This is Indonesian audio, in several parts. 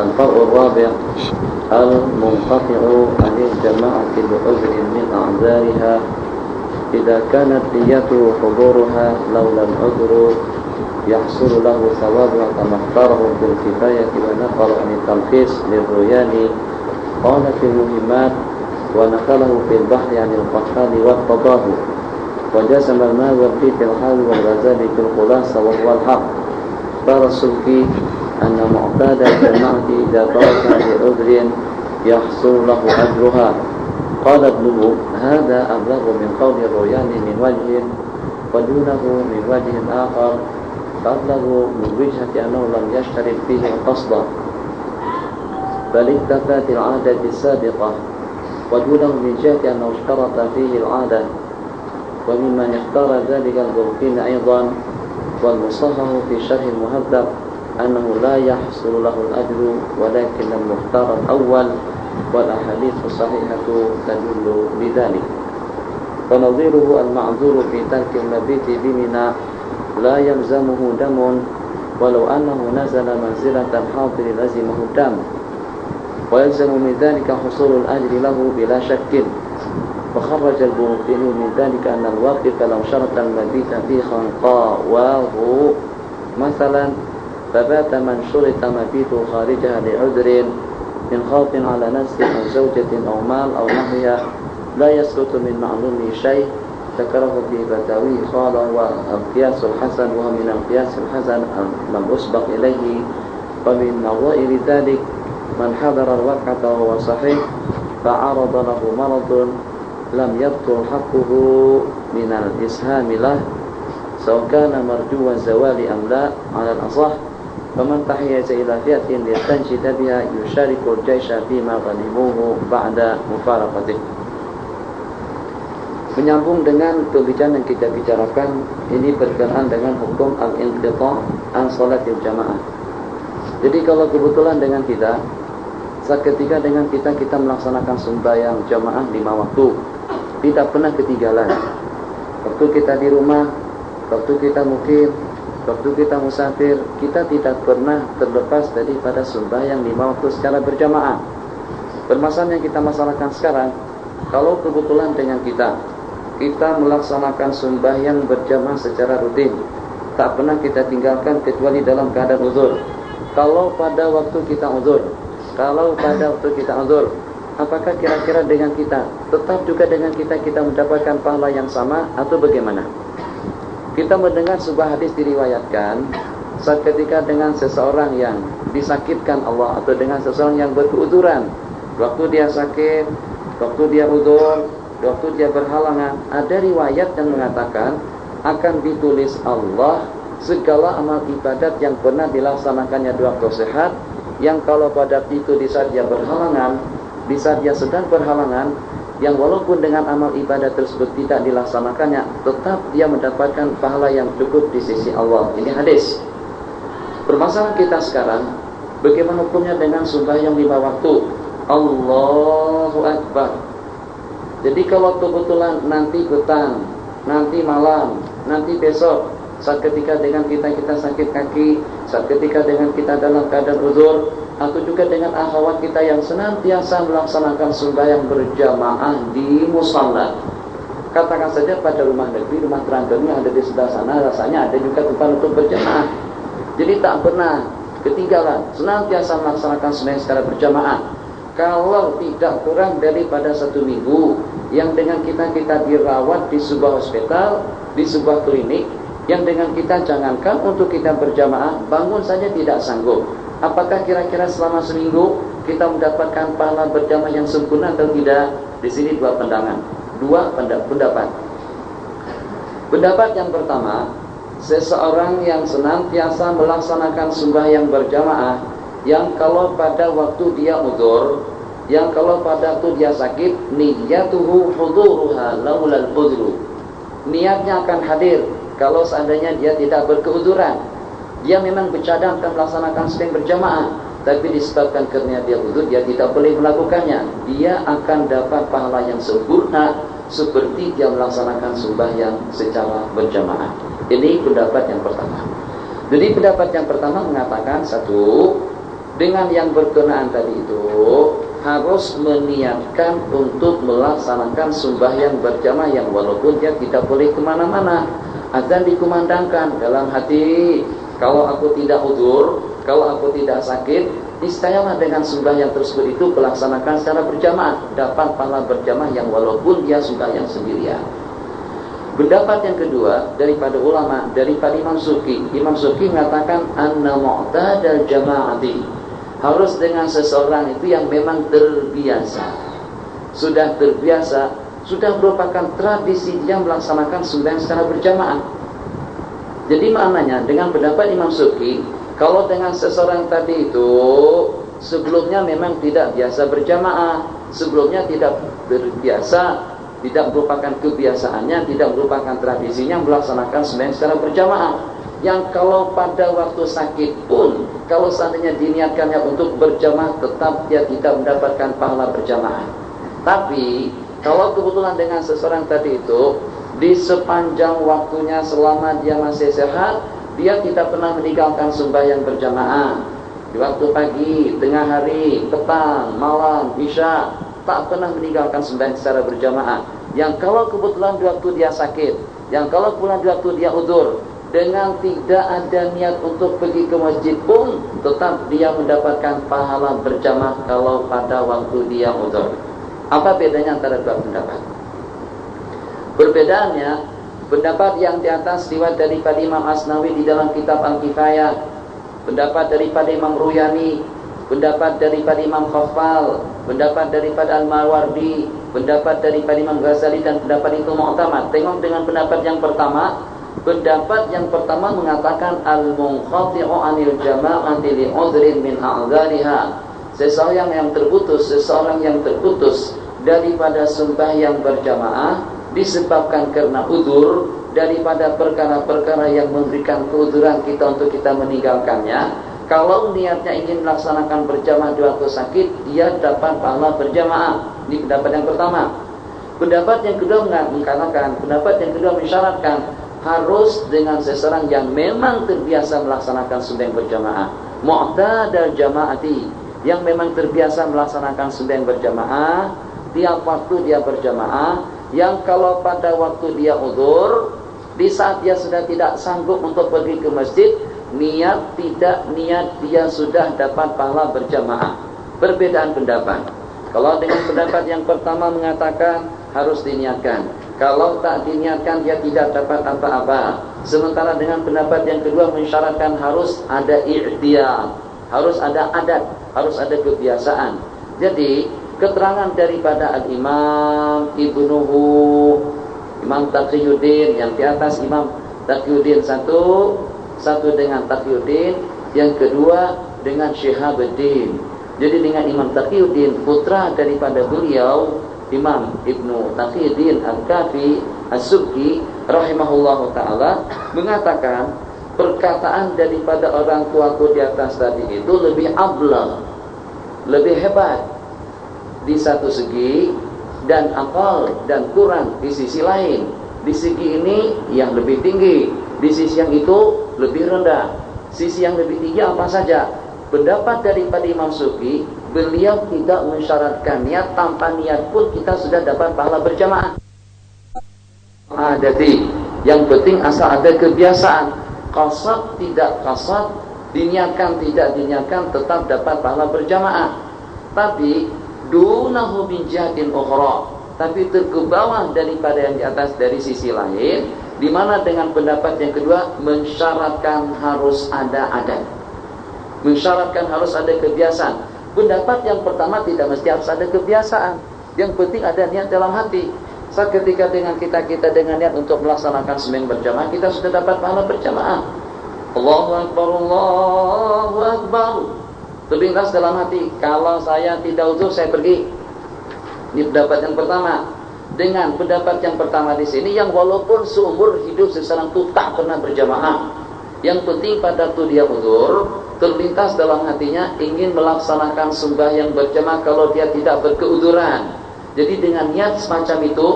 الفرع الرابع المنقطع عن الجماعة بعذر من أعذارها إذا كانت نيته حضورها لولا العذر يحصل له ثوابها كما اختاره في الكفاية ونقل عن التلخيص للروياني قال في المهمات ونقله في البحر عن القحطاني والطباه وجزم الماوردي في الحاوي والغزالي في الخلاصة وهو الحق قال السلكي أن معتاد الجماعة إذا ترك بعذر يحصل له أجرها قال ابنه هذا أبلغ من قول الروياني من وجه ودونه من وجه آخر فأبلغ من وجهة أنه لم يشترط فيه القصد بل اكتفت العادة السابقة ودونه من جهة أنه اشترط فيه العادة وممن اختار ذلك البركين أيضا والمصحح في شرح المهذب أنه لا يحصل له الأجر ولكن المختار الأول والأحاديث الصحيحة تدل لذلك فنظيره المعذور في ترك المبيت بمنى لا يلزمه دم ولو أنه نزل منزلة الحاضر لزمه الدم ويلزم من ذلك حصول الأجر له بلا شك فخرج البروقيني من ذلك أن الواقف لو شرط المبيت في خنقاواه مثلا فبات من شرط مبيته خارجها لعذر من خوف على نفسه أو زوجة أو مال أو نحوها لا يسقط من معلومه شيء ذكره في فتاويه قال هو القياس الحسن وهو من القياس الحسن لم أسبق إليه ومن نظائر ذلك من حضر الوقعة وهو صحيح فعرض له مرض لم يبطل حقه من الإسهام له سواء كان مرجو الزوال أم لا على الأصح فمن تحيز إلى فئة ليستنجد بها يشارك الجيش فيما غنموه بعد مفارقته. Menyambung dengan pembicaraan yang kita bicarakan ini berkenaan dengan hukum al-inqita' an salatil jamaah. Jadi kalau kebetulan dengan kita seketika dengan kita melaksanakan sembahyang jamaah 5 waktu tidak pernah ketinggalan. Waktu kita di rumah, waktu kita mukim, waktu kita musafir, kita tidak pernah terlepas daripada sembahyang 5 waktu secara berjamaah. Permasalahan yang kita masalahkan sekarang, kalau kebetulan dengan kita melaksanakan sembahyang berjamaah secara rutin, tak pernah kita tinggalkan kecuali dalam keadaan uzur. Kalau pada waktu kita uzur, apakah kira-kira dengan kita tetap juga dengan kita mendapatkan pahala yang sama atau bagaimana? Kita mendengar sebuah hadis diriwayatkan saat ketika dengan seseorang yang disakitkan Allah atau dengan seseorang yang berkeuzuran, waktu dia sakit, waktu dia uzur, waktu dia berhalangan, ada riwayat yang mengatakan akan ditulis Allah segala amal ibadat yang pernah dilaksanakannya di waktu sehat, yang kalau pada itu di saat dia berhalangan, di saat dia sedang berhalangan, yang walaupun dengan amal ibadat tersebut tidak dilaksanakannya, tetap dia mendapatkan pahala yang cukup di sisi Allah. Ini hadis. Permasalahan kita sekarang, bagaimana hukumnya dengan sembahyang 5 waktu? Allahu Akbar. Jadi kalau kebetulan nanti petang, nanti malam, nanti besok, saat ketika dengan kita sakit kaki, saat ketika dengan kita dalam keadaan uzur, atau juga dengan akhwat kita yang senantiasa melaksanakan sembahyang berjamaah di musalla. Katakan saja pada rumah negeri, rumah terangkan yang ada di sebelah sana, rasanya ada juga tempat untuk berjamaah. Jadi tak pernah ketinggalan, senantiasa melaksanakan sembahyang secara berjamaah. Kalau tidak kurang daripada 1 minggu yang dengan kita dirawat di sebuah hospital, di sebuah klinik, yang dengan kita jangankan untuk kita berjamaah, bangun saja tidak sanggup. Apakah kira-kira selama seminggu kita mendapatkan pahala berjamaah yang sempurna atau tidak? Di sini 2 pandangan, 2 pendapat. Pendapat yang pertama, seseorang yang senantiasa melaksanakan sembahyang berjamaah, yang kalau pada waktu dia uzur, yang kalau pada waktu dia sakit, niyatuhu huduruha laulal udhru. Niatnya akan hadir kalau seandainya dia tidak berkeuzuran. Dia memang bercadang akan melaksanakan sembahyang berjamaah, tapi disebabkan kerana dia uzur, dia tidak boleh melakukannya. Dia akan dapat pahala yang sempurna seperti dia melaksanakan sembahyang secara berjamaah. Ini pendapat yang pertama. Jadi pendapat yang pertama mengatakan, 1, dengan yang berkenaan tadi itu harus meniatkan untuk melaksanakan sembahyang berjamaah yang walaupun dia tidak boleh kemana-mana. Azan dikumandangkan dalam hati, kalau aku tidak udzur, kalau aku tidak sakit, niscayalah dengan sembahyang tersebut itu melaksanakan secara berjamaah, dapat pahala berjamaah yang walaupun dia sembahyang sendirian. Pendapat yang kedua daripada ulama, daripada Imam Suki. Imam Suki mengatakan anna mu'tadal jama'ati, harus dengan seseorang itu yang memang terbiasa, sudah terbiasa, sudah merupakan tradisi dia melaksanakan sembahyang secara berjamaah. Jadi maknanya dengan pendapat Imam Suki, kalau dengan seseorang tadi itu sebelumnya memang tidak biasa berjamaah, sebelumnya tidak terbiasa, tidak merupakan kebiasaannya, tidak merupakan tradisinya melaksanakan sembahyang secara berjamaah, yang kalau pada waktu sakit pun, kalau seandainya diniatkannya untuk berjamaah, tetap dia tidak mendapatkan pahala berjamaah. Tapi kalau kebetulan dengan seseorang tadi itu di sepanjang waktunya selama dia masih sehat, dia tidak pernah meninggalkan sembahyang berjamaah. Di waktu pagi, tengah hari, petang, malam, isya, tak pernah meninggalkan sembahyang secara berjamaah. Yang kalau kebetulan di waktu dia sakit, yang kalau kebetulan di waktu dia udzur, dengan tidak ada niat untuk pergi ke masjid pun, tetap dia mendapatkan pahala berjamaah kalau pada waktu dia udzur. Apa bedanya antara dua pendapat? Perbedaannya, pendapat yang di atas riwayat daripada Imam Asnawi di dalam kitab Al-Kifayah, pendapat daripada Imam Ruyani, pendapat daripada Imam Khaffal, pendapat daripada Al-Mawardi, pendapat daripada Imam Ghazali, dan pendapat itu mu'tamad. Tengok dengan pendapat yang pertama. Pendapat yang pertama mengatakan al-munqati'u 'anil jama'ati li 'udhrin min a'dzariha, seseorang yang terputus daripada sembahyang berjamaah disebabkan karena udzur, daripada perkara-perkara yang memberikan keudzuran kita untuk kita meninggalkannya. Kalau niatnya ingin melaksanakan berjamaah di waktu sakit, dia dapat pahala berjamaah. Ini pendapat yang pertama. Pendapat yang kedua mengatakan, pendapat yang kedua mensyaratkan harus dengan seseorang yang memang terbiasa melaksanakan sembahyang berjamaah, mu'tadal jamaati, yang memang terbiasa melaksanakan sembahyang berjamaah, tiap waktu dia berjamaah, yang kalau pada waktu dia udzur, di saat dia sudah tidak sanggup untuk pergi ke masjid, niat tidak niat dia sudah dapat pahala berjamaah. Perbedaan pendapat. Kalau dengan pendapat yang pertama mengatakan harus diniatkan, kalau tak diniatkan dia tidak dapat apa-apa. Sementara dengan pendapat yang kedua mensyaratkan harus ada i'tiyad, harus ada adat, harus ada kebiasaan. Jadi keterangan daripada Al-Imam Ibnuhu, Imam Taqiyuddin, yang di atas Imam Taqiyuddin satu dengan Taqiyuddin, yang kedua dengan Syihabuddin. Jadi dengan Imam Taqiyuddin, putra daripada beliau Imam Ibnu Taqiyuddin Al-Kafi As-Subki rahimahullahu ta'ala mengatakan perkataan daripada orang tuaku di atas tadi itu lebih ablah, lebih hebat di satu segi, dan akal dan kurang di sisi lain. Di segi ini yang lebih tinggi, di sisi yang itu lebih rendah. Sisi yang lebih tinggi apa saja? Pendapat daripada Imam Suki, beliau tidak mensyaratkan niat, tanpa niat pun kita sudah dapat pahala berjamaah. Adati, yang penting asal ada kebiasaan. Qasad tidak qasad, diniatkan tidak diniatkan, tetap dapat pahala berjamaah. Tapi dunahu min jihatin ukhra, tapi terkebawah daripada yang di atas dari sisi lain, di mana dengan pendapat yang kedua mensyaratkan harus ada adat, mensyaratkan harus ada kebiasaan. Pendapat yang pertama tidak mesti harus ada kebiasaan, yang penting ada niat dalam hati. Saat ketika dengan kita dengan niat untuk melaksanakan sembahyang berjamaah, kita sudah dapat pahala berjamaah. Allahu Akbar, Allahu Akbar, terlintas dalam hati, kalau saya tidak udzur saya pergi. Ini pendapat yang pertama. Dengan pendapat yang pertama di sini, yang walaupun seumur hidup seseorang itu tak pernah berjamaah, yang penting pada waktu dia udzur, terlintas dalam hatinya ingin melaksanakan sembahyang berjamaah kalau dia tidak berkeuduran. Jadi dengan niat semacam itu,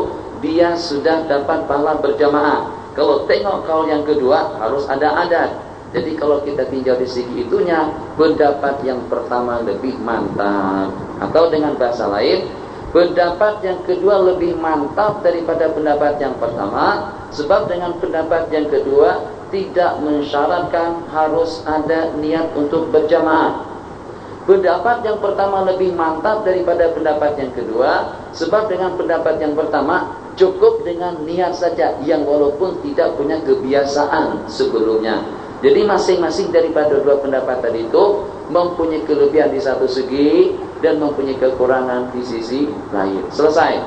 dia sudah dapat pahala berjamaah. Kalau tengok kaul yang kedua, harus ada adat. Jadi kalau kita tinjau di segi itunya, pendapat yang pertama lebih mantap. Atau dengan bahasa lain, pendapat yang kedua lebih mantap daripada pendapat yang pertama. Sebab dengan pendapat yang kedua tidak mensyaratkan harus ada niat untuk berjamaah. Pendapat yang pertama lebih mantap daripada pendapat yang kedua. Sebab dengan pendapat yang pertama cukup dengan niat saja, yang walaupun tidak punya kebiasaan sebelumnya. Jadi masing-masing daripada dua pendapat tadi itu mempunyai kelebihan di satu segi dan mempunyai kekurangan di sisi lain. Selesai.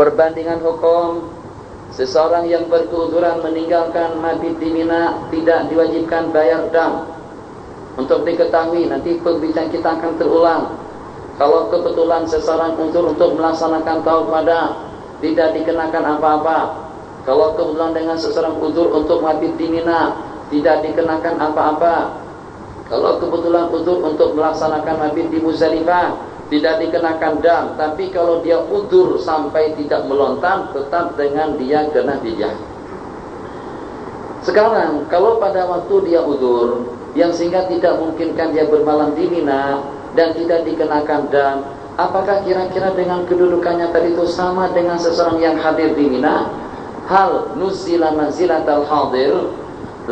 Perbandingan hukum, seseorang yang berkeuzuran meninggalkan mabit di Mina tidak diwajibkan bayar dam. Untuk diketahui, nanti pembicaraan kita akan terulang. Kalau kebetulan seseorang uzur untuk melaksanakan tauf wada, tidak dikenakan apa-apa. Kalau kebetulan dengan seseorang uzur untuk mabit di Mina, tidak dikenakan apa-apa. Kalau kebetulan uzur untuk melaksanakan mabit di Muzdalifah, tidak dikenakan dam. Tapi kalau dia uzur sampai tidak melontar, tetap dengan dia kena fidyah. Sekarang, kalau pada waktu dia uzur, yang sehingga tidak mungkinkan dia bermalam di Mina dan tidak dikenakan dam, apakah kira-kira dengan kedudukannya tadi itu sama dengan seseorang yang hadir di Mina? Hal nuzila manzilatal hadir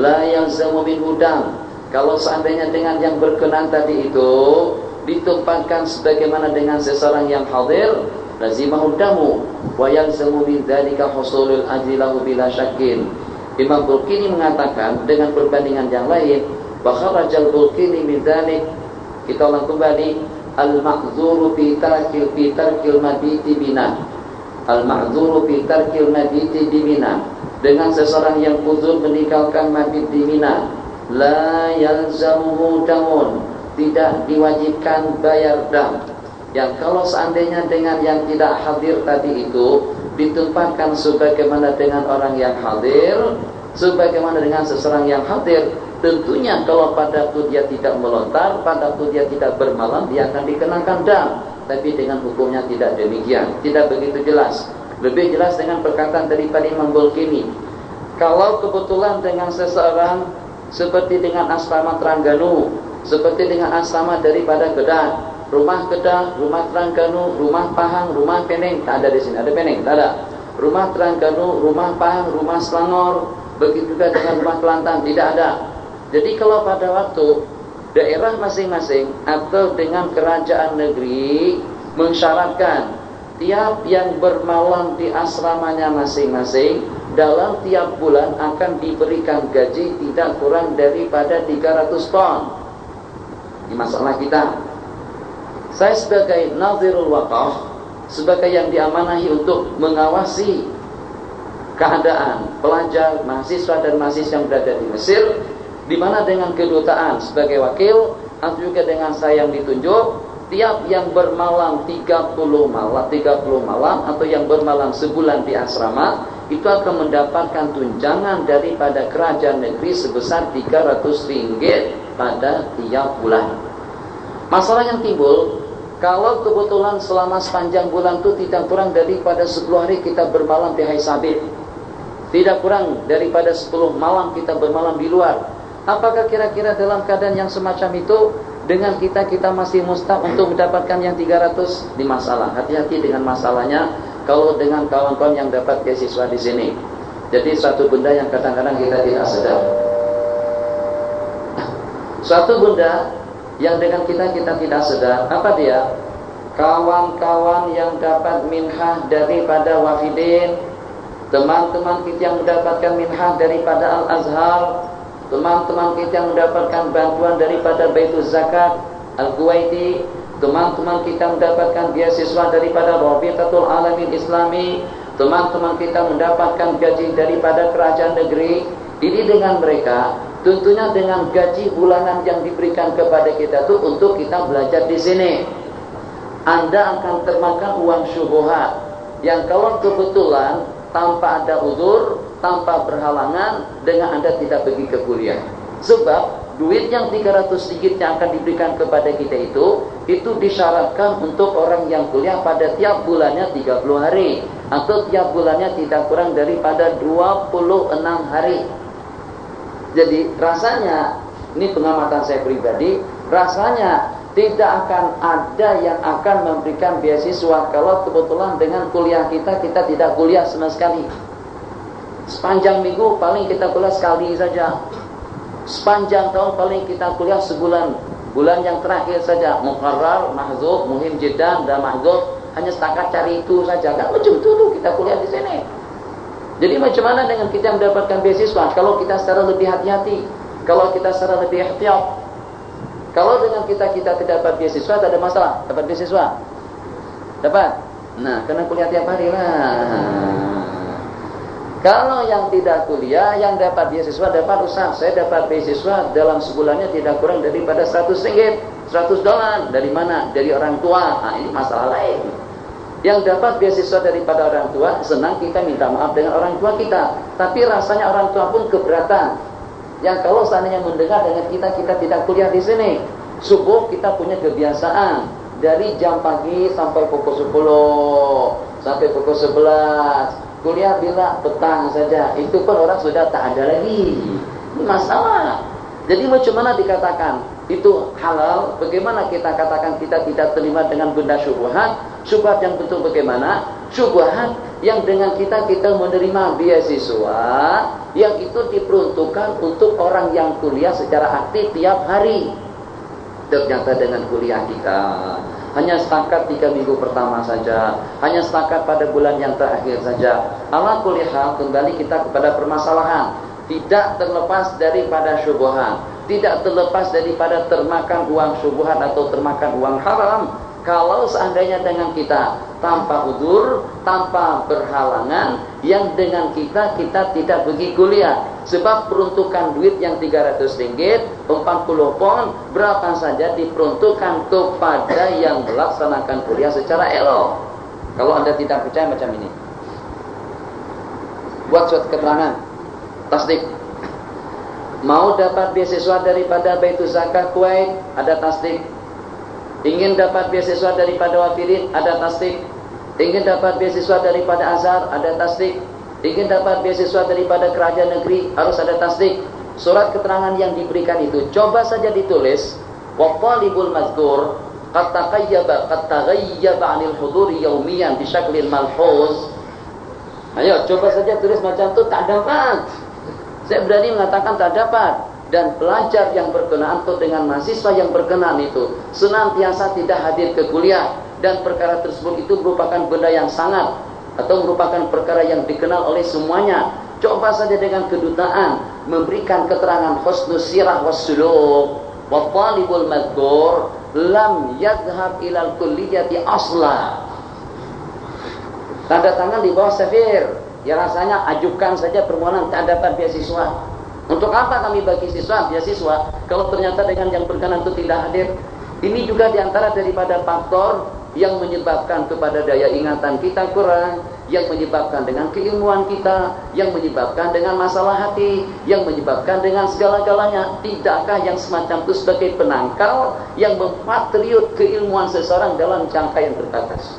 la yalzamu minhu dam. Kalau seandainya dengan yang berkenan tadi itu ditempatkan sebagaimana dengan seseorang yang hadir, lazimahu damu wa yalzamu min dzalika husulul ajri lahu bila syakkin. Imam Bulqini mengatakan dengan perbandingan yang lain, bakharajal Bulqini min dzalik. Kita ulang kembali, al-ma'dzuru fi tarkil mabiti bina. Al-ma'dzuru fi tarkil mabiti di Mina. Dengan seseorang yang uzur meninggalkan mabit di Mina, la yalzamuhu damun, tidak diwajibkan bayar dam. Yang kalau seandainya dengan yang tidak hadir tadi itu ditempatkan sebagaimana dengan orang yang hadir, sebagaimana dengan seseorang yang hadir, tentunya kalau pada waktu dia tidak melontar, pada waktu dia tidak bermalam, dia akan dikenakan dam. Tapi dengan hukumnya tidak demikian, tidak begitu jelas. Lebih jelas dengan perkataan daripada Imam Bulqini. Kalau kebetulan dengan seseorang seperti dengan asrama Terengganu, seperti dengan asrama daripada Kedah, rumah Kedah, rumah Terengganu, rumah Pahang, rumah Penang, tak ada di sini, ada Penang, tak ada. Rumah Terengganu, rumah Pahang, rumah Selangor, begitu juga dengan rumah Kelantan, tidak ada. Jadi kalau pada waktu daerah masing-masing atau dengan kerajaan negeri mensyaratkan tiap yang bermalam di asramanya masing-masing dalam tiap bulan akan diberikan gaji tidak kurang daripada 300 ton. Ini masalah kita. Saya sebagai Nadhirul Waqaf, sebagai yang diamanahi untuk mengawasi keadaan pelajar, mahasiswa dan mahasiswa yang berada di Mesir, di mana dengan kedutaan sebagai wakil atau juga dengan saya yang ditunjuk, tiap yang bermalam 30 malam atau yang bermalam sebulan di asrama itu akan mendapatkan tunjangan daripada kerajaan negeri sebesar 300 ringgit pada tiap bulan. Masalah yang timbul, kalau kebetulan selama sepanjang bulan itu tidak kurang daripada 10 hari kita bermalam di Haisabit, tidak kurang daripada 10 malam kita bermalam di luar, apakah kira-kira dalam keadaan yang semacam itu dengan kita masih mustahak untuk mendapatkan yang 300? Di masalah. Hati-hati dengan masalahnya kalau dengan kawan-kawan yang dapat beasiswa di sini. Jadi suatu benda yang kadang-kadang kita tidak sadar. Suatu benda yang dengan kita tidak sadar, apa dia? Kawan-kawan yang dapat minhah daripada wafidin, teman-teman kita yang mendapatkan minhah daripada Al-Azhar, teman-teman kita yang mendapatkan bantuan daripada Baitul Zakat Al-Kuwaiti, teman-teman kita mendapatkan beasiswa daripada Rabitatul Alamin Islami, teman-teman kita mendapatkan gaji daripada kerajaan negeri. Ini dengan mereka, tentunya dengan gaji bulanan yang diberikan kepada kita itu untuk kita belajar di sini. Anda akan termakan uang syubhat yang kalau kebetulan tanpa ada uzur, tanpa berhalangan, dengan Anda tidak pergi ke kuliah. Sebab duit yang 300 ringgit yang akan diberikan kepada kita itu disyaratkan untuk orang yang kuliah pada tiap bulannya 30 hari atau tiap bulannya tidak kurang daripada 26 hari. Jadi rasanya, ini pengamatan saya pribadi, rasanya tidak akan ada yang akan memberikan beasiswa kalau kebetulan dengan kuliah kita tidak kuliah sama sekali. Sepanjang minggu paling kita kuliah sekali saja. Sepanjang tahun paling kita kuliah sebulan. Bulan yang terakhir saja muqarrar, mahdzub, muhim jiddan dan mahdzub, hanya setakat cari itu saja. Kan macam itu kita kuliah di sini. Jadi macam mana dengan kita mendapatkan beasiswa kalau kita secara lebih hati-hati, kalau kita secara lebih ihtiyat? Kalau dengan kita tidak dapat beasiswa, tak ada masalah. Dapat beasiswa? Dapat? Nah, kena kuliah tiap hari lah. Kalau yang tidak kuliah, yang dapat beasiswa, dapat usaha. Saya dapat beasiswa dalam sebulannya tidak kurang daripada 100 ringgit, 100 dolar. Dari mana? Dari orang tua. Nah, ini masalah lain. Yang dapat beasiswa daripada orang tua, senang kita minta maaf dengan orang tua kita. Tapi rasanya orang tua pun keberatan. Yang kalau seandainya mendengar dengan kita tidak kuliah di sini. Subuh kita punya kebiasaan dari jam pagi sampai pukul 10, sampai pukul 11. Kuliah bila petang saja. Itu pun orang sudah tak ada lagi. Ini masalah. Jadi macam mana dikatakan itu halal? Bagaimana kita katakan kita tidak terima dengan benda syubhat? Syubhat yang betul bagaimana? Syubhat yang dengan kita menerima beasiswa yang itu diperuntukkan untuk orang yang kuliah secara aktif tiap hari. Ternyata dengan kuliah kita hanya setakat 3 minggu pertama saja, hanya setakat pada bulan yang terakhir saja. Ala kulli hal, kembali kita kepada permasalahan. Tidak terlepas daripada syubhat, tidak terlepas daripada termakan uang syubhat atau termakan uang haram. Kalau seandainya dengan kita tanpa udzur, tanpa berhalangan, yang dengan kita tidak pergi kuliah. Sebab peruntukan duit yang 300 ringgit, 40 pon, berapa saja diperuntukkan kepada yang melaksanakan kuliah secara elok. Kalau Anda tidak percaya macam ini, buat suatu keterangan tasdik. Mau dapat beasiswa daripada Baitul Zakat Kuwait, ada tasdik. Ingin dapat beasiswa daripada Wafirin, ada tasdik. Ingin dapat beasiswa daripada Azhar, ada tasdik. Ingin dapat beasiswa daripada kerajaan negeri, harus ada tasdik. Surat keterangan yang diberikan itu coba saja ditulis wa talibul mazkur qad taghayyaba 'anil huduri yawmiyan bi syaklin malhuz. Ayo coba saja tulis macam tu, tak dapat. Saya berani mengatakan tak dapat. Dan pelajar yang berkenaan atau dengan mahasiswa yang berkenaan itu senantiasa tidak hadir ke kuliah, dan perkara tersebut itu merupakan benda yang sangat atau merupakan perkara yang dikenal oleh semuanya. Coba saja dengan kedutaan memberikan keterangan husnus sirah was suluk wa talibul madhkur lam yadhhab ilal kulliyati asla. Tanda tangan di bawah safir. Ya rasanya ajukan saja permohonan tak dapat beasiswa. Untuk apa kami bagi beasiswa kalau ternyata dengan yang berkenan itu tidak hadir? Ini juga diantara daripada faktor yang menyebabkan kepada daya ingatan kita kurang, yang menyebabkan dengan keilmuan kita, yang menyebabkan dengan masalah hati, yang menyebabkan dengan segala-galanya. Tidakkah yang semacam itu sebagai penangkal yang mempatriot keilmuan seseorang dalam jangka yang terbatas?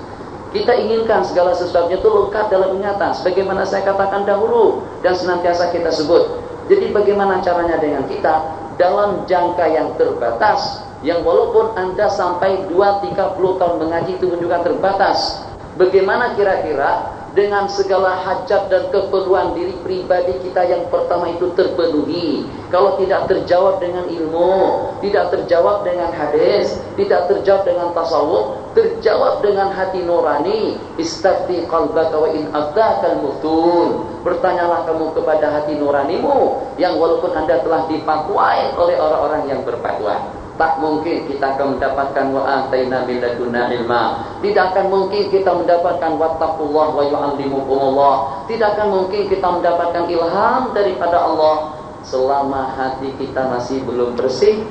Kita inginkan segala sesuatunya itu lengkap dalam ingatan, sebagaimana saya katakan dahulu dan senantiasa kita sebut. Jadi bagaimana caranya dengan kita dalam jangka yang terbatas, yang walaupun Anda sampai 2-30 tahun mengaji itu juga terbatas. Bagaimana kira-kira dengan segala hajat dan keperluan diri pribadi kita yang pertama itu terpenuhi? Kalau tidak terjawab dengan ilmu, tidak terjawab dengan hadis, tidak terjawab dengan tasawuf, terjawab dengan hati nurani. Istafti qalbaka wa in afdaka al-muftun. Bertanyalah kamu kepada hati nuranimu yang walaupun Anda telah difatwai oleh orang-orang yang berfatwa. Tak mungkin kita akan mendapatkan wa ataina min ladunna ilma. Tidak akan mungkin kita mendapatkan wattaqullah wa yu'allimukumullah. Tidak akan mungkin kita mendapatkan ilham daripada Allah selama hati kita masih belum bersih,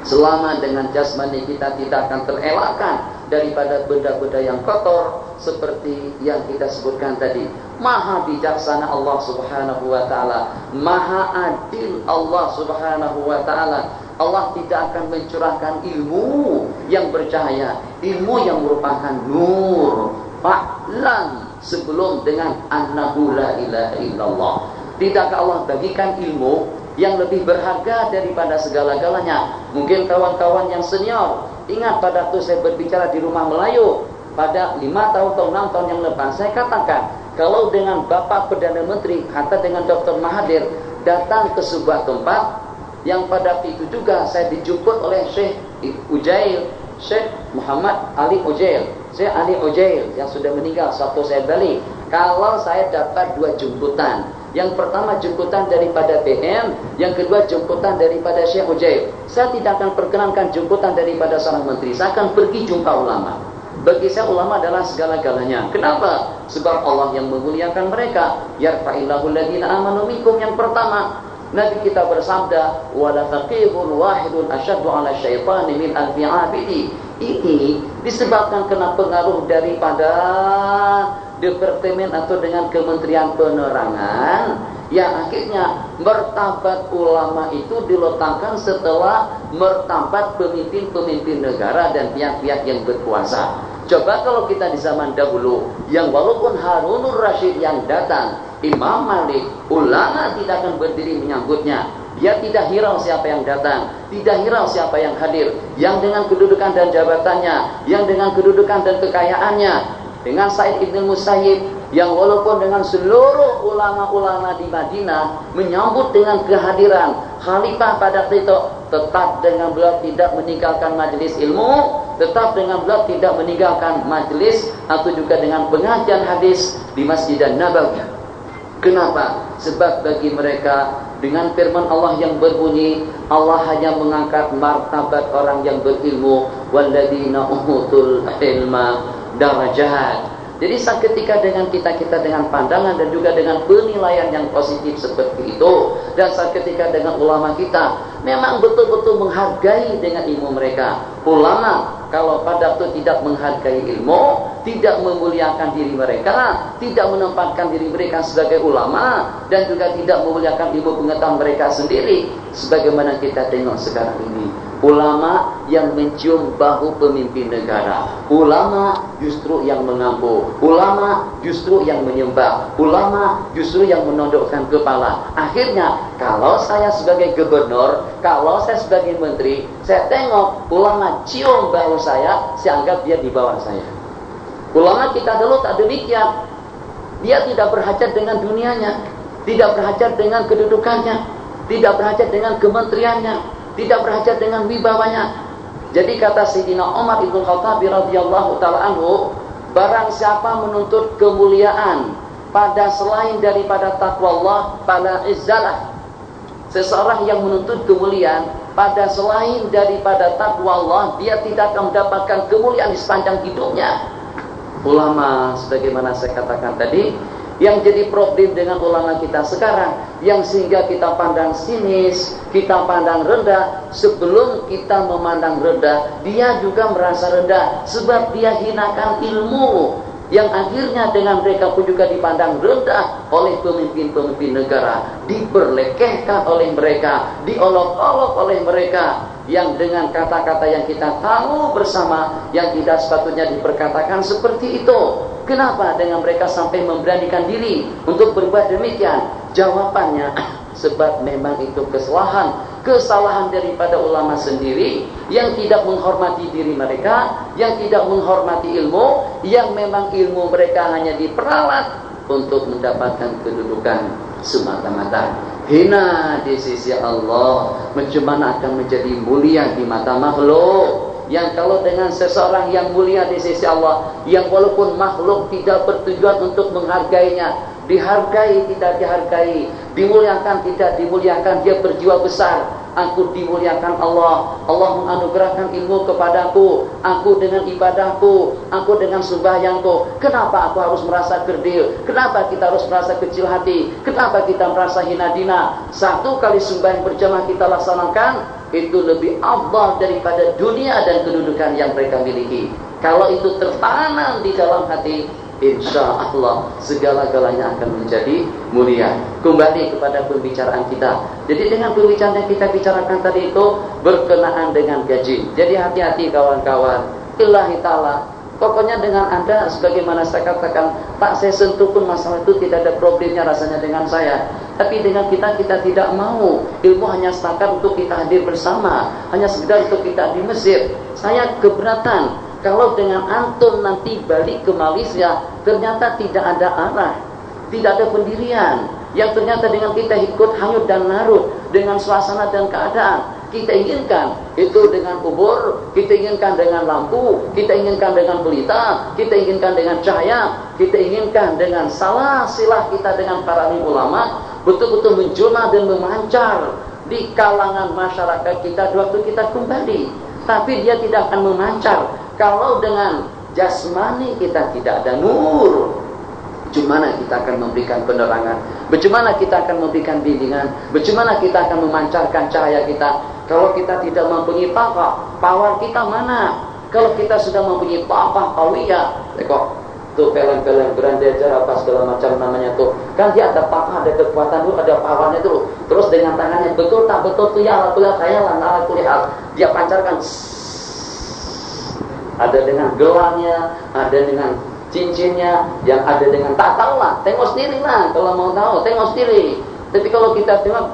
selama dengan jasmani kita tidak akan terelakkan daripada benda-benda yang kotor seperti yang kita sebutkan tadi. Maha bijaksana Allah Subhanahu wa taala, maha adil Allah Subhanahu wa taala. Allah tidak akan mencurahkan ilmu yang bercahaya, ilmu yang merupakan nur, fa'lan sebelum dengan annahu la ilaha illallah. Tidakkah Allah bagikan ilmu yang lebih berharga daripada segala-galanya. Mungkin kawan-kawan yang senior ingat pada waktu saya berbicara di Rumah Melayu pada 5 tahun atau 6 tahun yang lepas, saya katakan kalau dengan Bapak Perdana Menteri atau dengan Dr. Mahathir datang ke sebuah tempat yang pada waktu itu juga saya dijemput oleh Syekh Ujail, Syekh Muhammad Ali Ujail, Syekh Ali Ujail yang sudah meninggal suatu saya balik. Kalau saya dapat 2 jemputan, yang pertama jemputan daripada PM, yang kedua jemputan daripada Syekh Ujail, saya tidak akan perkenankan jemputan daripada seorang menteri, saya akan pergi jumpa ulama. Bagi saya ulama adalah segala-galanya. Kenapa? Sebab Allah yang memuliakan mereka. Yarfa'illahu alladhina amanu minkum. Yang pertama, Nabi kita bersabda, wala taqibun wahidun asyaddu 'ala syaitani min alfi 'abidi. Ini disebabkan kena pengaruh daripada departemen atau dengan Kementerian Penerangan, yang akhirnya martabat ulama itu diletakkan setelah martabat pemimpin-pemimpin negara dan pihak-pihak yang berkuasa. Coba kalau kita di zaman dahulu, yang walaupun Harunur Rasyid yang datang, Imam Malik, ulama tidak akan berdiri menyambutnya. Dia tidak hirau siapa yang datang, tidak hirau siapa yang hadir, yang dengan kedudukan dan jabatannya, yang dengan kedudukan dan kekayaannya. Dengan Said Ibn Musayyib, yang walaupun dengan seluruh ulama-ulama di Madinah menyambut dengan kehadiran khalifah pada itu, tetap dengan beliau tidak meninggalkan majelis ilmu, tetap dengan beliau tidak meninggalkan majelis atau juga dengan pengajian hadis di Masjid An-Nabawi. Kenapa? Sebab bagi mereka dengan firman Allah yang berbunyi, Allah hanya mengangkat martabat orang yang berilmu, walladzina utul ilma darajat. Jadi seketika dengan kita dengan pandangan dan juga dengan penilaian yang positif seperti itu, dan seketika dengan ulama kita memang betul-betul menghargai dengan ilmu mereka. Ulama kalau pada waktu tidak menghargai ilmu, tidak memuliakan diri mereka, tidak menempatkan diri mereka sebagai ulama, dan juga tidak memuliakan ilmu pengetahuan mereka sendiri, sebagaimana kita tengok sekarang ini. Ulama yang mencium bahu pemimpin negara, ulama justru yang mengampu, ulama justru yang menyembah, ulama justru yang menundukkan kepala. Akhirnya kalau saya sebagai gubernur, kalau saya sebagai menteri, saya tengok ulama cium bahu saya anggap dia di bawah saya. Ulama kita dulu tak demikian. Dia tidak berhajat dengan dunianya, tidak berhajat dengan kedudukannya, tidak berhajat dengan kementeriannya, tidak berhajat dengan wibawanya. Jadi kata Sayyidina Umar Ibn Khattab radhiyallahu ta'ala anhu, barang siapa menuntut kemuliaan pada selain daripada takwa Allah, pada izzalah. Seseorang yang menuntut kemuliaan pada selain daripada takwa Allah, dia tidak akan mendapatkan kemuliaan di sepanjang hidupnya. Ulama sebagaimana saya katakan tadi, yang jadi problem dengan ulama kita sekarang, yang sehingga kita pandang sinis, kita pandang rendah. Sebelum kita memandang rendah, dia juga merasa rendah, sebab dia hinakan ilmu, yang akhirnya dengan mereka pun juga dipandang rendah oleh pemimpin-pemimpin negara, diperlekehkan oleh mereka, diolok-olok oleh mereka, yang dengan kata-kata yang kita tahu bersama, yang tidak sepatutnya diperkatakan seperti itu. Kenapa dengan mereka sampai memberanikan diri untuk berbuat demikian? Jawabannya, sebab memang itu kesalahan daripada ulama sendiri, yang tidak menghormati diri mereka, yang tidak menghormati ilmu, yang memang ilmu mereka hanya diperalat untuk mendapatkan kedudukan semata-mata. Hina di sisi Allah, bagaimana akan menjadi mulia di mata makhluk? Yang kalau dengan seseorang yang mulia di sisi Allah, yang walaupun makhluk tidak bertujuan untuk menghargainya, dihargai tidak dihargai, dimuliakan tidak dimuliakan, dia berjiwa besar. Aku dimuliakan Allah, Allah menganugerahkan ilmu kepadaku, aku dengan ibadahku, aku dengan sembahyangku. Kenapa aku harus merasa kerdil? Kenapa kita harus merasa kecil hati? Kenapa kita merasa hina dina? Satu kali sembahyang berjamaah kita laksanakan, itu lebih afdal daripada dunia dan kedudukan yang mereka miliki. Kalau itu tertanam di dalam hati, insya Allah segala-galanya akan menjadi mulia. Kembali kepada pembicaraan kita. Jadi dengan pembicaraan yang kita bicarakan tadi itu berkenaan dengan gaji. Jadi hati-hati kawan-kawan. Illahi ta'ala, Pokoknya dengan Anda, sebagaimana saya katakan, tak saya sentuh pun masalah itu tidak ada problemnya rasanya dengan saya. Tapi dengan kita tidak mau. Ilmu hanya setakat untuk kita hadir bersama, hanya sekedar untuk kita di Mesir. Saya keberatan kalau dengan antum nanti balik ke Malaysia, ternyata tidak ada arah, tidak ada pendirian. Yang ternyata dengan kita ikut hanyut dan larut dengan suasana dan keadaan. Kita inginkan itu dengan kubur, kita inginkan dengan lampu, kita inginkan dengan pelita, kita inginkan dengan cahaya, kita inginkan dengan salah silah kita dengan para ulama, betul-betul menjelma dan memancar di kalangan masyarakat kita waktu kita kembali. Tapi dia tidak akan memancar kalau dengan jasmani kita tidak ada nur. Bagaimana kita akan memberikan penerangan? Bagaimana kita akan memberikan bimbingan? Bagaimana kita akan memancarkan cahaya kita? Kalau kita tidak mempunyai pawar kita mana? Kalau kita sudah mempunyai pawiyah, kok tuh film-film Grandeur apa segala macam namanya tuh, kan dia ada ada kekuatan dulu, ada pawarnya dulu. Terus dengan tangannya betul tak betul tuh ya Allah saya lah kulihat, dia pancarkan. Ada dengan gelarnya, ada dengan cincinnya, yang ada dengan tak tahu lah, tengok sendiri lah kalau mau tahu, tengok sendiri. Tapi kalau kita tengok,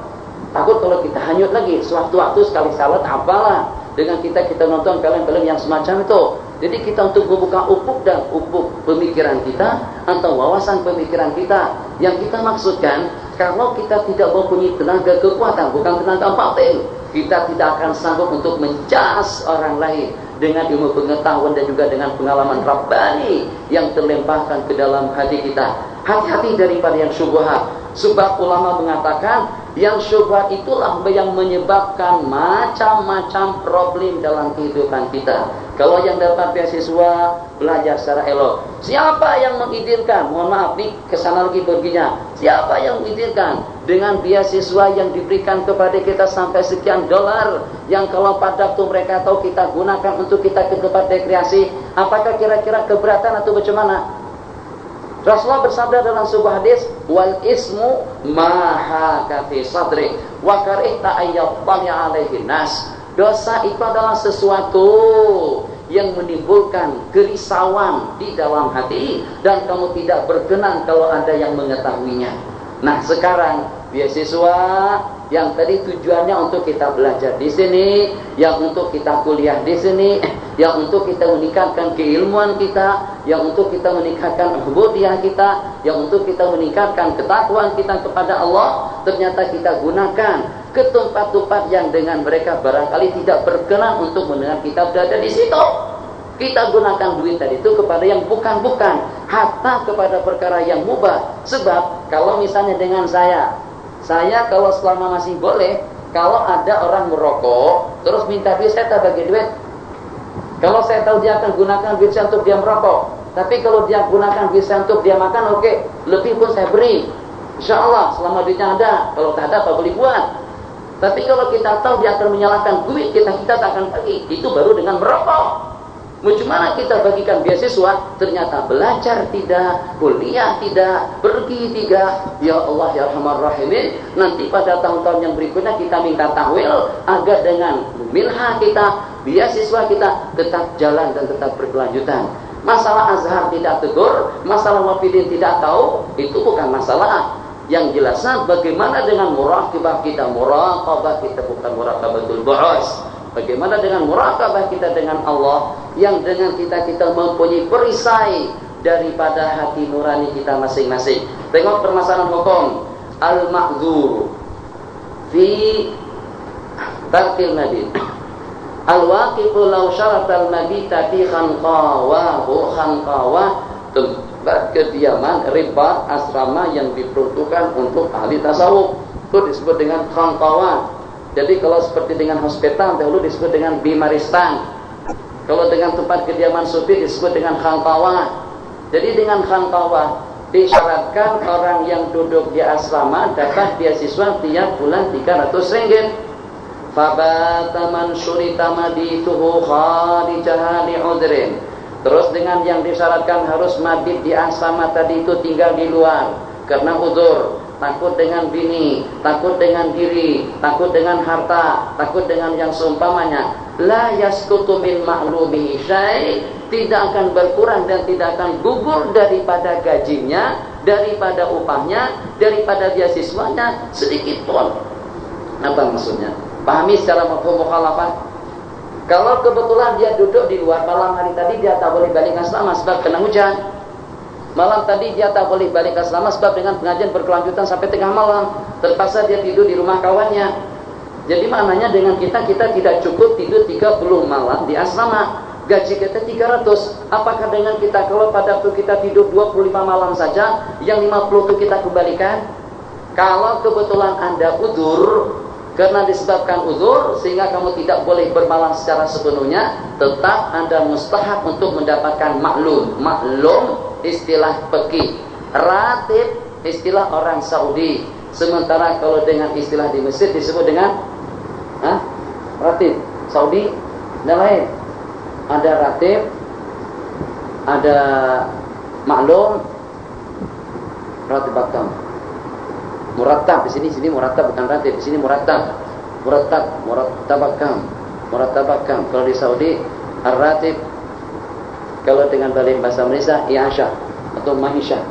takut kalau kita hanyut lagi, sewaktu-waktu sekali salat apalah dengan kita nonton film-film yang semacam itu. Jadi kita untuk membuka ufuk dan ufuk pemikiran kita atau wawasan pemikiran kita, yang kita maksudkan kalau kita tidak mempunyai tenaga kekuatan, bukan tenaga batin, kita tidak akan sanggup untuk menjas orang lain dengan ilmu pengetahuan dan juga dengan pengalaman Rabbani yang terlempahkan ke dalam hati kita. Hati-hati daripada yang syubhat. Sebab ulama mengatakan yang syubhat itulah yang menyebabkan macam-macam problem dalam kehidupan kita. Kalau yang dapat beasiswa, belajar secara elok. Siapa yang mengizinkan? Mohon maaf nih, kesana lagi perginya. Siapa yang mengizinkan dengan beasiswa yang diberikan kepada kita sampai sekian dolar, yang kalau pada waktu mereka tahu kita gunakan untuk kita ke tempat rekreasi, apakah kira-kira keberatan atau bagaimana? Rasulullah bersabda dalam sebuah hadis, wal ismu ma haka fi sadri wa karihta ayyattali alaihi nas. Dosa itu adalah sesuatu yang menimbulkan kerisauan di dalam hati dan kamu tidak berkenan kalau ada yang mengetahuinya. Nah, sekarang beasiswa yang tadi tujuannya untuk kita belajar di sini, yang untuk kita kuliah di sini, yang untuk kita meningkatkan keilmuan kita, yang untuk kita meningkatkan ubudiyah kita, yang untuk kita meningkatkan ketakwaan kita kepada Allah, ternyata kita gunakan ke tempat-tempat yang dengan mereka barangkali tidak berkenan untuk mendengar kita berada di situ. Kita gunakan duit tadi itu kepada yang bukan-bukan, hatta kepada perkara yang mubah. Sebab kalau misalnya dengan saya kalau selama masih boleh, kalau ada orang merokok terus minta duit, saya tak bagi duit. Kalau saya tahu dia akan gunakan duit saya untuk dia merokok, tapi kalau dia gunakan duit saya untuk dia makan, oke, lebih pun saya beri, insyaallah selama duitnya ada. Kalau tak ada apa boleh buat. Tapi kalau kita tahu dia akan menyalahkan duit kita tak akan bagi. Itu baru dengan merokok. Bagaimana kita bagikan beasiswa, ternyata belajar tidak, kuliah tidak, pergi tidak. Ya Allah ya Rahman Rahimin, nanti pada tahun-tahun yang berikutnya kita minta tahwil agar dengan minha kita, beasiswa kita tetap jalan dan tetap berkelanjutan. Masalah Azhar tidak tegur, masalah Wafidin tidak tahu, itu bukan masalah. Yang jelasnya bagaimana dengan muraqabah kita bukan muraqabatul bu'us. Bagaimana dengan muraqabah kita dengan Allah, yang dengan kita mempunyai perisai daripada hati nurani kita masing-masing. Tengok permasalahan hukum al-ma'dzur fi tarkil nabi. Al-waqifu law syaratal mabita fi khanqawa tempat kediaman ribat asrama yang diperuntukkan untuk ahli tasawuf. Itu disebut dengan khanqawa. Jadi kalau seperti dengan hospital dahulu disebut dengan bimaristan. Kalau dengan tempat kediaman sufi disebut dengan khanqawah. Jadi dengan khanqawah disyaratkan orang yang duduk di asrama dapat beasiswa tiap bulan 300 ringgit. Fabata man syurita mabituhu kharijaha li'udrin. Terus dengan yang disyaratkan harus mabit di asrama tadi itu tinggal di luar karena udzur. takut dengan bini, takut dengan diri, takut dengan harta, takut dengan yang seumpamanya. La yasqutu min ma'lumihi syai', tidak akan berkurang dan tidak akan gugur daripada gajinya, daripada upahnya, daripada beasiswanya sedikit pun. Apa maksudnya? Pahami secara mafhum mukhalafah. Kalau kebetulan dia duduk di luar malam hari tadi, dia tak boleh balik asrama sebab kena hujan. Malam tadi dia tak boleh balik asrama sebab dengan pengajian berkelanjutan sampai tengah malam. Terpaksa dia tidur di rumah kawannya. Jadi maknanya dengan kita tidak cukup tidur 30 malam di asrama. Gaji kita 300. Apakah dengan kita kalau pada waktu kita tidur 25 malam saja, yang 50 itu kita kembalikan? Kalau kebetulan Anda udzur, karena disebabkan uzur sehingga kamu tidak boleh bermalam secara sepenuhnya, tetap Anda mustahab untuk mendapatkan maklum. Maklum istilah fikih, ratib istilah orang Saudi. Sementara kalau dengan istilah di Mesir disebut dengan ratib. Saudi dan lain. Ada ratib, ada maklum, ratib bakam. Murattab di sini murattab bukan ratib, di sini murattab. Murattabakam. Kalau di Saudi ar-ratib. Kalau dengan bahasa Malaysia i'asyah atau ma'isyah.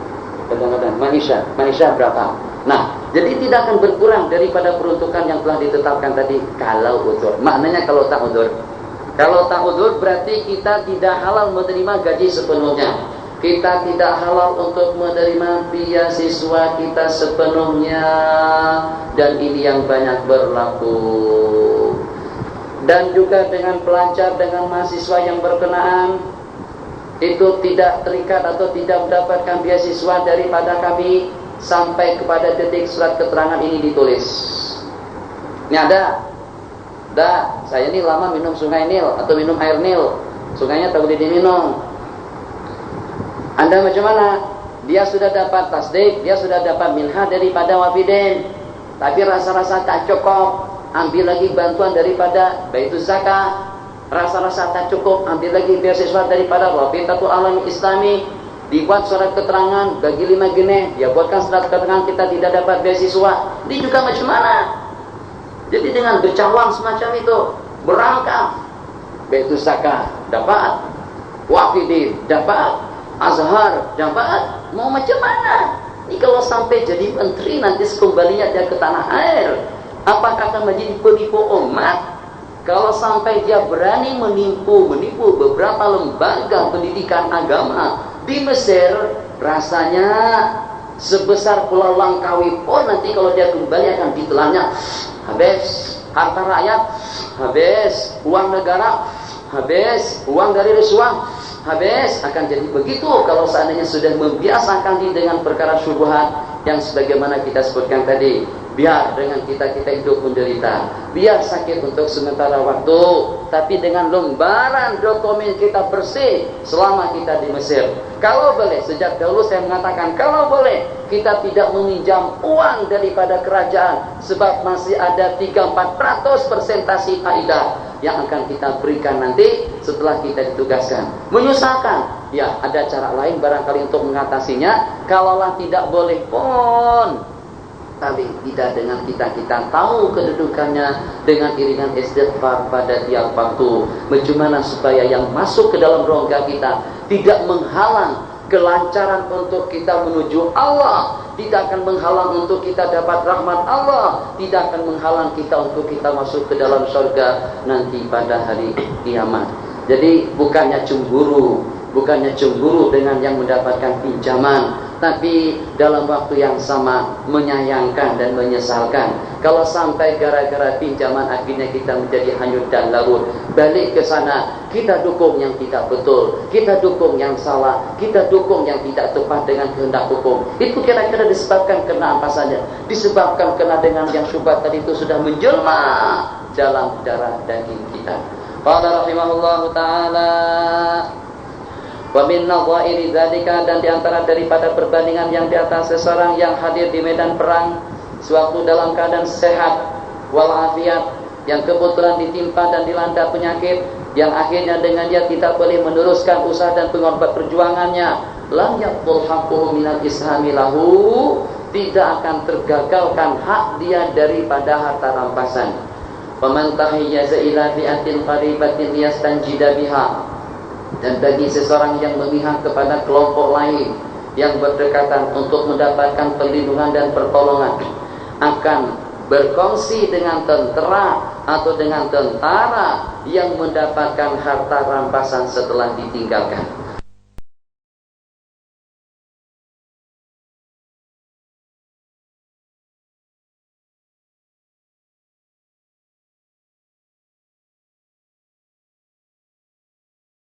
Kadang-kadang ma'isyah berapa? Nah, jadi tidak akan berkurang daripada peruntukan yang telah ditetapkan tadi kalau udzur. Maknanya kalau tak udzur. Kalau tak udzur berarti kita tidak halal menerima gaji sepenuhnya. Kita tidak halal untuk menerima beasiswa kita sepenuhnya. Dan ini yang banyak berlaku. Dan juga dengan pelajar, dengan mahasiswa yang berkenaan, itu tidak terikat atau tidak mendapatkan beasiswa daripada kami sampai kepada detik surat keterangan ini ditulis. Ini ada. Saya ini lama minum sungai Nil atau minum air Nil. Sungainya tak boleh diminum. Anda macam mana? Dia sudah dapat tasdik, dia sudah dapat minha daripada wafidin, tapi rasa-rasa tak cukup, ambil lagi bantuan daripada Baituz Zakah. Rasa-rasa tak cukup, ambil lagi beasiswa daripada Rabitatul Alam Islami. Dibuat surat keterangan bagi 5 gene, dia buatkan surat keterangan kita tidak dapat beasiswa. Ini juga macam mana? Jadi dengan bercawang semacam itu, berangkat Baituz Zakah dapat, wafidin dapat, Azhar dapat, mau macam mana? Ini kalau sampai jadi menteri nanti sekembalinya dia ke tanah air, apakah akan menjadi penipu umat? Kalau sampai dia berani menipu beberapa lembaga pendidikan agama di Mesir, rasanya sebesar Pulau Langkawi pun nanti kalau dia kembali akan ditelannya habis, harta rakyat habis, uang negara habis, uang dari risuah habis. Akan jadi begitu kalau seandainya sudah membiasakan diri dengan perkara syubhat yang sebagaimana kita sebutkan tadi. Biar dengan kita hidup menderita, biar sakit untuk sementara waktu, tapi dengan lembaran dokumen kita bersih selama kita di Mesir. Kalau boleh, sejak dahulu saya mengatakan kalau boleh kita tidak meminjam uang daripada kerajaan, sebab masih ada 3-4% persentase faedah yang akan kita berikan nanti setelah kita ditugaskan. Menyusahkan, ya ada cara lain barangkali untuk mengatasinya. Kalaulah tidak boleh pun, tapi tidak dengan kita tahu kedudukannya dengan iringan istighfar pada tiap waktu. Bagaimana supaya yang masuk ke dalam rongga kita tidak menghalang kelancaran untuk kita menuju Allah, tidak akan menghalang untuk kita dapat rahmat Allah, tidak akan menghalang kita untuk kita masuk ke dalam surga nanti pada hari kiamat. Jadi bukannya cemburu dengan yang mendapatkan pinjaman, tapi dalam waktu yang sama menyayangkan dan menyesalkan kalau sampai gara-gara pinjaman akhirnya kita menjadi hanyut dan larut. Balik ke sana, kita dukung yang tidak betul, kita dukung yang salah, kita dukung yang tidak tepat dengan kehendak hukum. Itu kira-kira disebabkan karena apa saja? Disebabkan karena dengan yang syubhat tadi itu sudah menjelma dalam darah daging kita. Qala rahimahullahu ta'ala, wa min nadha'iri dzalika, dan diantara daripada perbandingan yang di atas seseorang yang hadir di medan perang sewaktu dalam keadaan sehat wal afiat, yang kebetulan ditimpa dan dilanda penyakit yang akhirnya dengan dia tidak boleh meneruskan usaha dan pengorban perjuangannya, lam yaqul haqquhu minal ishami lahu, tidak akan tergagalkan hak dia daripada harta rampasan. Faman tahayyaza ila fi'atin qaribatin yastanjida biha. Dan bagi seseorang yang memihak kepada kelompok lain yang berdekatan untuk mendapatkan perlindungan dan pertolongan, akan berkongsi dengan tentara atau dengan tentara yang mendapatkan harta rampasan setelah ditinggalkan.